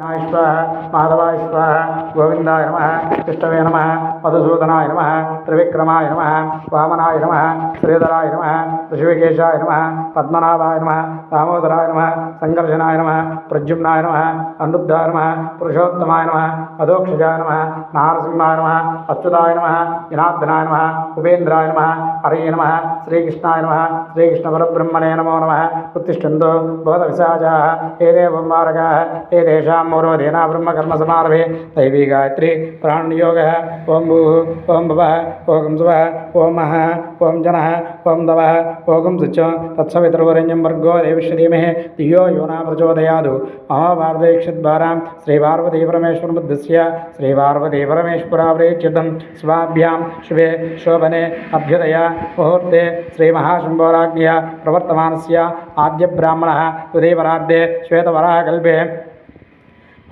स्वाहा माधवाय स्वाहा गोविंदाय नमः विष्णवे नमः मधुसूदनाय नमः त्रिविक्रमाय नमः वामनाय नमः श्रीधराय नमः ऋषिकेशाय नमः पद्मनाभाय नमः दामोदराय नमः संकर्षणाय नमः प्रद्युम्नाय नमः अनिरुद्धाय नमः पुरुषोत्तमाय नमः अधोक्षजाय नमः नारसिंहाय नमः अच्युताय नमः जनार्दनाय नमः उपेन्द्राय नमः हरे नमः श्रीकृष्णाय नमः श्रीकृष्णपरब्रह्मणे नमो नमः उत्तिष्ठन्तु बोधविसाजाः हे देवमारकाः हे तेषां मौरोधेना ब्रह्मकर्म समारभे दैवी गायत्री प्राणयोगः ओं भूः ओं भुवः ओं सुवः ओं महः ओं जनः ओं दवः ओं शुचो तत्सवितुर्वरेण्यं भर्गो देवस्य धीमहि धियो यो न प्रचोदयात् महाभारतेक्षद्वारां श्रीपार्वतीपरमेश्वरबुद्धस्य श्रीपार्वतीपरमेश्वरावरेच्युतं स्वाभ्यां शुभे शोभने अभ्युदया मुहूर्ते श्रीमहाशम्भोराज्ञया प्रवर्तमानस्य आद्यब्राह्मणः उदयवरार्धे श्वेतवराहकल्पे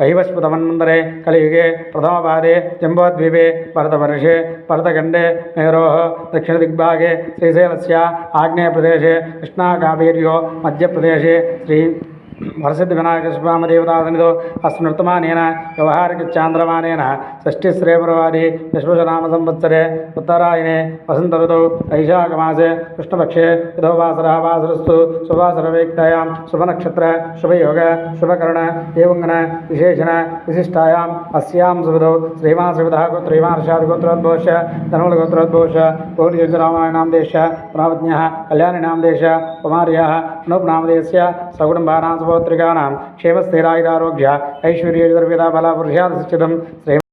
वैवस्वतमन्वन्तरे कलियुगे प्रथमपादे जम्बोद्वीपे भरतवर्षे भरतखण्डे मेरोः दक्षिणदिग्भागे श्रीशैलस्य आग्नेयप्रदेशे कृष्णाकावेर्यो मध्यप्रदेशे श्री वरसिद्धिविनायकस्वामदेवतासन्निधौ अस्मृतमानेन व्यवहारिकचान्द्रमानेन षष्ठिश्रेयप्रवादि विश्वनामसंवत्सरे उत्तरायणे वसन्तऋतौ वैशाखमासे कृष्णपक्षे यतो वासरः वासरस्तु सुवासरवेक्तायां शुभनक्षत्र शुभयोग शुभकर्ण एवङ्गन विशेषण विशिष्टायाम् अस्यां सुविधौ श्रीमासविधः गोत्रैवार्षादिगोत्रोद्भवश्च धनवलगोत्रोद्भवश्च गौरीयुजरामायणामदेश पुनावज्ञः कल्याणिनामदेश कुमार्याः अनुपनामदेशस्य सकुटुम्बानां पौत्रिकानां क्षेमस्थिरायुरारोग्य ऐश्वर्यैर्विदा बलपुरुषादसिचितं श्री